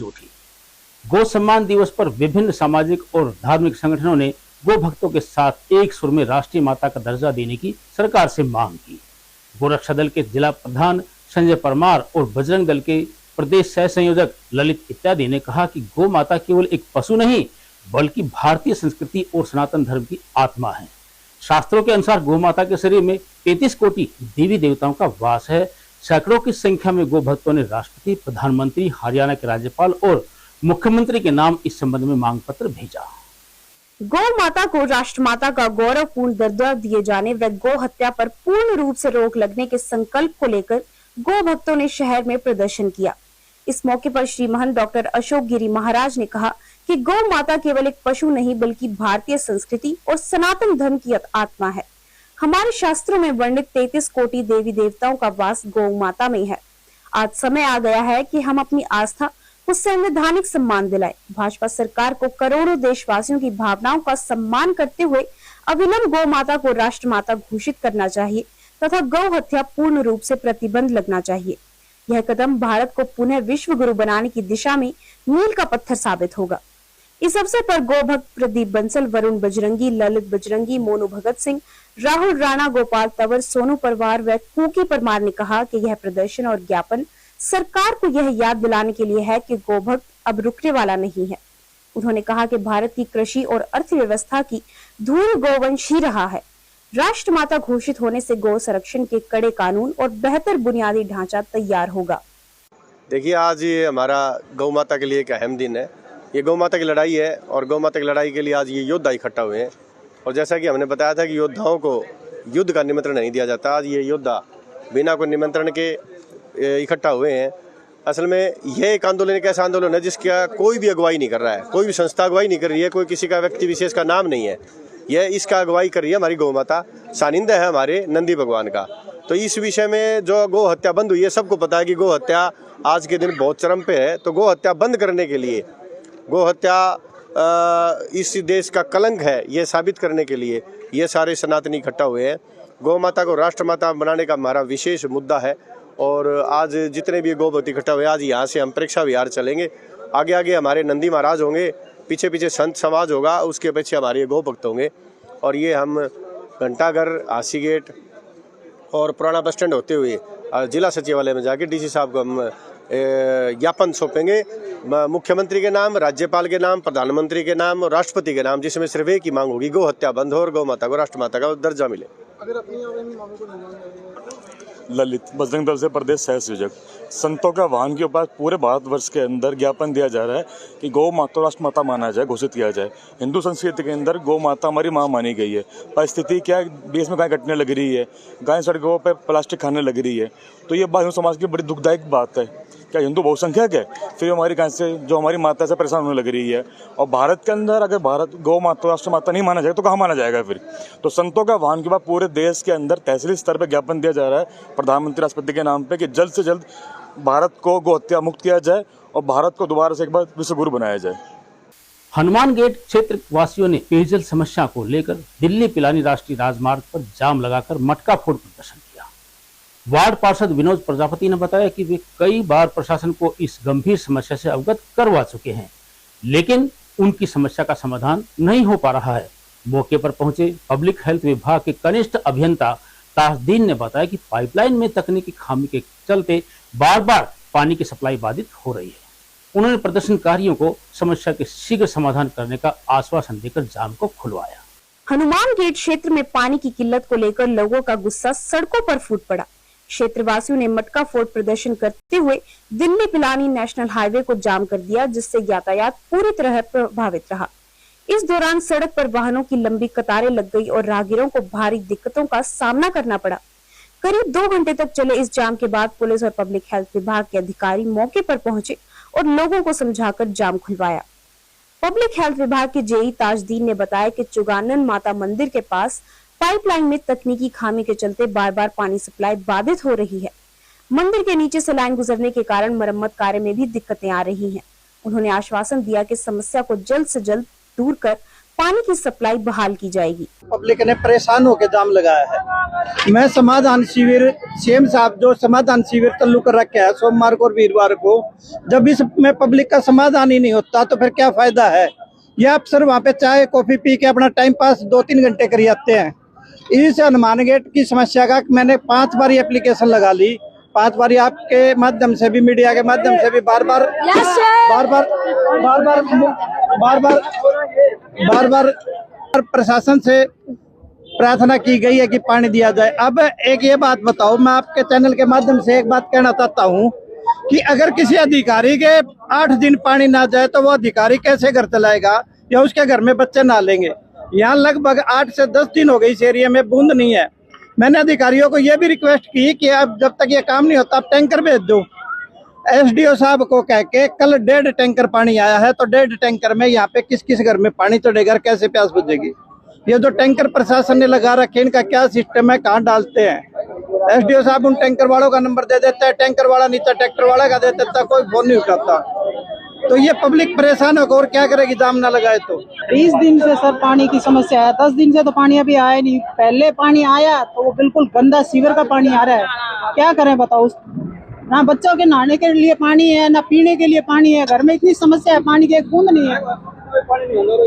उठी। गौ सम्मान दिवस पर विभिन्न सामाजिक और धार्मिक संगठनों ने गो भक्तों के साथ एक सुर में राष्ट्रीय माता का दर्जा देने की सरकार से मांग की। गोरक्षा दल के जिला प्रधान संजय परमार और बजरंग दल के प्रदेश सह संयोजक ललित इत्यादि ने कहा कि गौ माता केवल एक पशु नहीं बल्कि भारतीय संस्कृति और सनातन धर्म की आत्मा है। शास्त्रों के अनुसार गौ माता के शरीर में 33 कोटि देवी देवताओं का वास है। सैकड़ों की संख्या में गौ भक्तों ने राष्ट्रपति, प्रधानमंत्री, हरियाणा के राज्यपाल और मुख्यमंत्री के नाम इस संबंध में मांग पत्र भेजा। गौ माता को राष्ट्रमाता का गौरवपूर्ण दर्जा दिए जाने व गौ हत्या पर पूर्ण रूप से रोक लगने के संकल्प को लेकर गौ भक्तों ने शहर में प्रदर्शन किया। इस मौके पर श्री महंत डॉक्टर अशोक गिरी महाराज ने कहा कि गौ माता केवल एक पशु नहीं बल्कि भारतीय संस्कृति और सनातन धर्म की आत्मा है। हमारे शास्त्रों में वर्णित 33 कोटि देवी देवताओं का वास गौ माता में है। आज समय आ गया है कि हम अपनी आस्था को संवैधानिक सम्मान दिलाए। भाजपा सरकार को करोड़ों देशवासियों की भावनाओं का सम्मान करते हुए अविलंब गौ माता को राष्ट्रमाता घोषित करना चाहिए तथा गौ हत्या पूर्ण रूप से प्रतिबंध लगना चाहिए। यह कदम भारत को पुनः विश्व गुरु बनाने की दिशा में मील का पत्थर साबित होगा। इस अवसर पर गौ भक्त प्रदीप बंसल, वरुण बजरंगी, ललित बजरंगी, मोनू भगत सिंह, राहुल राणा, गोपाल तंवर, सोनू परवार व कुकी परमार ने कहा कि यह प्रदर्शन और ज्ञापन सरकार को यह याद दिलाने के लिए है कि गौ भक्त अब रुकने वाला नहीं है। उन्होंने कहा कि भारत की कृषि और अर्थव्यवस्था की धूल गौवंश ही रहा है। राष्ट्रमाता घोषित होने से गौ संरक्षण के कड़े कानून और बेहतर बुनियादी ढांचा तैयार होगा। देखिए, आज ये हमारा गौ माता के लिए एक अहम दिन है। ये गौ माता की लड़ाई है और गौ माता की लड़ाई के लिए आज ये योद्धा इकट्ठा हुए हैं। और जैसा कि हमने बताया था कि योद्धाओं को युद्ध का निमंत्रण नहीं दिया जाता, आज ये योद्धा बिना कोई निमंत्रण के इकट्ठा हुए हैं। असल में यह एक आंदोलन एक ऐसा आंदोलन है जिसका कोई भी अगुवाई नहीं कर रहा है, कोई भी संस्था अगुवाई नहीं कर रही है, कोई किसी का व्यक्ति विशेष का नाम नहीं है। यह इसका अगुवाई कर रही है हमारी गौ माता, सानिंदा है हमारे नंदी भगवान का। तो इस विषय में जो गौ हत्या बंद हुई है, सबको पता है कि गौ हत्या आज के दिन बहुत चरम पे है। तो गौ हत्या बंद करने के लिए, गौ हत्या इस देश का कलंक है ये साबित करने के लिए ये सारे सनातनी इकट्ठा हुए हैं। गौ माता को राष्ट्रमाता बनाने का हमारा विशेष मुद्दा है। और आज जितने भी गौ भक्त इकट्ठा हुए, आज यहाँ से हम प्रेक्षा विहार चलेंगे। आगे आगे हमारे नंदी महाराज होंगे, पीछे पीछे संत समाज होगा, उसके पीछे हमारे गौ भक्त होंगे। और ये हम घंटाघर, हासी गेट और पुराना बस स्टैंड होते हुए जिला सचिवालय में जाके डीसी साहब को हम ज्ञापन सौंपेंगे, मुख्यमंत्री के नाम, राज्यपाल के नाम, प्रधानमंत्री के नाम और राष्ट्रपति के नाम, जिसमें सिर्फ एक ही मांग होगी, गौ हत्या बंद हो और गौ माता को राष्ट्रमाता का दर्जा मिले। अगर अपनी मांगों को ललित बजरंग दल से प्रदेश सह संयोजक, संतों का वाहन के ऊपर पूरे भारतवर्ष के अंदर ज्ञापन दिया जा रहा है कि गौ माता राष्ट्रमाता माना जाए, घोषित किया जाए। हिंदू संस्कृति के अंदर गौ माता हमारी माँ मानी गई है। परिस्थिति क्या है, देश में गाय कटने लग रही है, गाय सड़कों पर प्लास्टिक खाने लग रही है। तो ये बात हिंदू समाज की बड़ी दुखदायक बात है। क्या हिंदू बहुसंख्यक है, फिर हमारी गाय से जो हमारी माता से परेशान होने लग रही है। और भारत के अंदर अगर भारत गौ माता राष्ट्रमाता नहीं माना जाएगा तो कहाँ माना जाएगा फिर। तो संतों का वाहन के बाद पूरे देश के अंदर तहसील स्तर पर ज्ञापन दिया जा रहा है प्रधानमंत्री, राष्ट्रपति के नाम पे कि जल्द से जल्द भारत को गौ हत्या मुक्त किया जाए और भारत को दोबारा से एक बार विश्व गुरु बनाया जाए। हनुमान गेट क्षेत्र वासियों ने पेयजल समस्या को लेकर दिल्ली पिलानी राष्ट्रीय राजमार्ग पर जाम लगाकर मटका फोड़ प्रदर्शन किया। वार्ड पार्षद विनोद प्रजापति ने बताया कि वे कई बार प्रशासन को इस गंभीर समस्या से अवगत करवा चुके हैं, लेकिन उनकी समस्या का समाधान नहीं हो पा रहा है। मौके पर पहुंचे पब्लिक हेल्थ विभाग के कनिष्ठ अभियंता ताजदीन ने बताया कि पाइपलाइन में तकनीकी खामी के चलते बार बार पानी की सप्लाई बाधित हो रही है। उन्होंने प्रदर्शनकारियों को समस्या के शीघ्र समाधान करने का आश्वासन देकर जाम को खुलवाया। हनुमान गेट क्षेत्र में पानी की किल्लत को लेकर लोगों का गुस्सा सड़कों पर फूट पड़ा। क्षेत्रवासियों ने मटका फोड़ प्रदर्शन करते हुए दिल्ली पिलानी नेशनल हाईवे को जाम कर दिया, जिससे यातायात पूरी तरह प्रभावित रहा। इस दौरान सड़क पर वाहनों की लंबी कतारें लग गई और राहगीरों को भारी दिक्कतों का सामना करना पड़ा। करीब 2 घंटे तक चले इस जाम के बाद पुलिस और पब्लिक हेल्थ विभाग के अधिकारी मौके पर पहुंचे और लोगों को समझाकर जाम खुलवाया। पब्लिक हेल्थ विभाग के जेई ताजदीन ने बताया कि चुगानन माता मंदिर के पास पाइपलाइन में तकनीकी खामी के चलते बार बार पानी सप्लाई बाधित हो रही है। मंदिर के नीचे से लाइन गुजरने के कारण मरम्मत कार्य में भी दिक्कतें आ रही हैं। उन्होंने आश्वासन दिया कि समस्या को जल्द से जल्द दूर कर पानी की सप्लाई बहाल की जाएगी। पब्लिक ने परेशान होकर जाम लगाया है। मैं समाधान शिविर सीएम साहब जो समाधान शिविर चालू कर रखे है सोमवार को और वीरवार को, जब इसमें पब्लिक का समाधान ही नहीं होता तो फिर क्या फायदा है। ये अफसर वहाँ पे चाय कॉफी पी के अपना टाइम पास 2-3 घंटे कर जाते हैं। इस हनुमान गेट की समस्या का मैंने 5 बार एप्लीकेशन लगा ली, 5 बार आपके माध्यम से भी, मीडिया के माध्यम से भी बार बार प्रशासन से प्रार्थना की गई है कि पानी दिया जाए। अब एक ये बात बताओ, मैं आपके चैनल के माध्यम से एक बात कहना चाहता हूँ कि अगर किसी अधिकारी के 8 दिन पानी ना जाए तो वो अधिकारी कैसे घर चलाएगा या उसके घर में बच्चे ना लेंगे। यहाँ लगभग 8 से 10 दिन हो गए इस एरिया में बूंद नहीं है। मैंने अधिकारियों को ये भी रिक्वेस्ट की कि अब जब तक ये काम नहीं होता आप टैंकर भेज दो। एसडीओ साहब को कह के कल 1.5 टैंकर पानी आया है, तो 1.5 टैंकर में यहाँ पे किस किस घर में पानी चढ़ेगा, कैसे प्यास बुझेगी। ये जो टैंकर प्रशासन ने लगा रखे इनका क्या सिस्टम है, कहाँ डालते हैं। एसडीओ साहब उन टैंकर वालों का नंबर दे देता है, टैंकर वाला नीचे ट्रैक्टर वाला का दे देता है, कोई फोन नहीं उठाता। तो ये पब्लिक परेशान होकर और क्या करेगी, जाम ना लगाए तो। 20 दिन से सर पानी की समस्या है, 10 दिन से तो पानी अभी आया नहीं। पहले पानी आया तो वो बिल्कुल गंदा सीवर का पानी आ रहा है। क्या करें बताओ, ना बच्चों के नहाने के लिए पानी है, ना पीने के लिए पानी है। घर में इतनी समस्या है, पानी की एक बूंद नहीं है।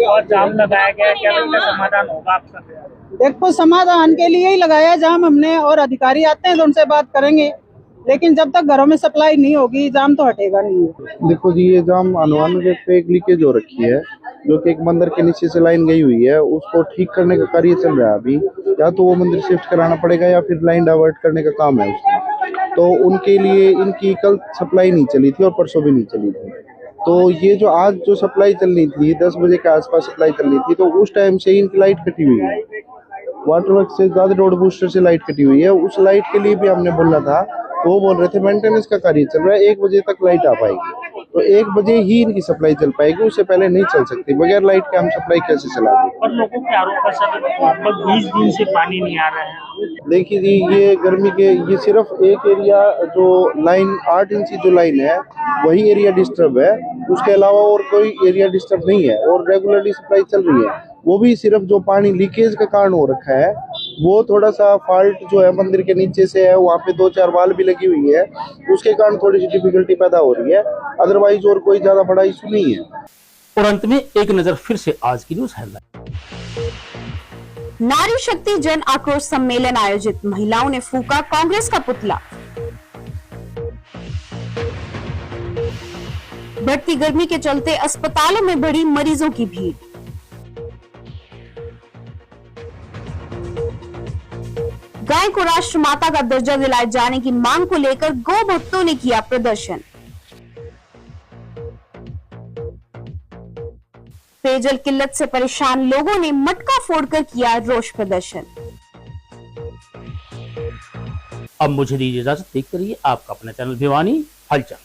और जाम लगाया गया, क्या लगता है समाधान होगा आपका? देखो समाधान के लिए ही लगाया जाम हमने, और अधिकारी आते हैं तो उनसे बात करेंगे, लेकिन जब तक घरों में सप्लाई नहीं होगी जाम तो हटेगा नहीं। देखो जी, ये जाम हनुमान गेट पे एक लीकेज हो रखी है, जो कि एक मंदिर के नीचे से लाइन गई हुई है, उसको ठीक करने का कार्य चल रहा है अभी। या तो वो मंदिर शिफ्ट कराना पड़ेगा या फिर लाइन डाइवर्ट करने का काम है उसका। तो उनके लिए इनकी कल सप्लाई नहीं चली थी और परसों भी नहीं चली थी। तो ये जो आज जो सप्लाई चलनी थी 10 बजे के आसपास सप्लाई चलनी थी, तो उस टाइम से इनकी लाइट कटी हुई है। वाटर वर्क से ज्यादा रोड बूस्टर से लाइट कटी हुई है। उस लाइट के लिए भी हमने बोला था, तो वो बोल रहे थे मेंटेनेंस का कार्य चल रहा है, 1 बजे तक लाइट आ पाएगी। तो 1 बजे ही इनकी सप्लाई चल पाएगी, उससे पहले नहीं चल सकती। बगैर लाइट के हम सप्लाई कैसे चला दें। और लोगों के आरोप है 20 दिन से पानी नहीं आ रहा है। देखिए जी, ये गर्मी के ये सिर्फ एक एरिया जो लाइन 8 इंची जो लाइन है वही एरिया डिस्टर्ब है, उसके अलावा और कोई एरिया डिस्टर्ब नहीं है और रेगुलरली सप्लाई चल रही है। वो भी सिर्फ जो पानी लीकेज का कारण हो रखा है, वो थोड़ा सा फॉल्ट जो है मंदिर के नीचे से है, वहाँ पे 2-4 वाल भी लगी हुई है, उसके कारण थोड़ी सी डिफिकल्टी पैदा हो रही है। अदरवाइज और कोई ज्यादा बड़ा इशू नहीं है। और अंत में एक नजर फिर से आज की न्यूज हेडलाइन। नारी शक्ति जन आक्रोश सम्मेलन आयोजित, महिलाओं ने फूका कांग्रेस का पुतला। बढ़ती गर्मी के चलते अस्पतालों में बढ़ी मरीजों की भीड़। गाय को राष्ट्र माता का दर्जा दिलाए जाने की मांग को लेकर गौ भक्तों ने किया प्रदर्शन। पेयजल किल्लत से परेशान लोगों ने मटका फोड़कर किया रोष प्रदर्शन। अब मुझे दीजिए इजाजत, देखते रहिए आपका अपना चैनल भिवानी हलचल।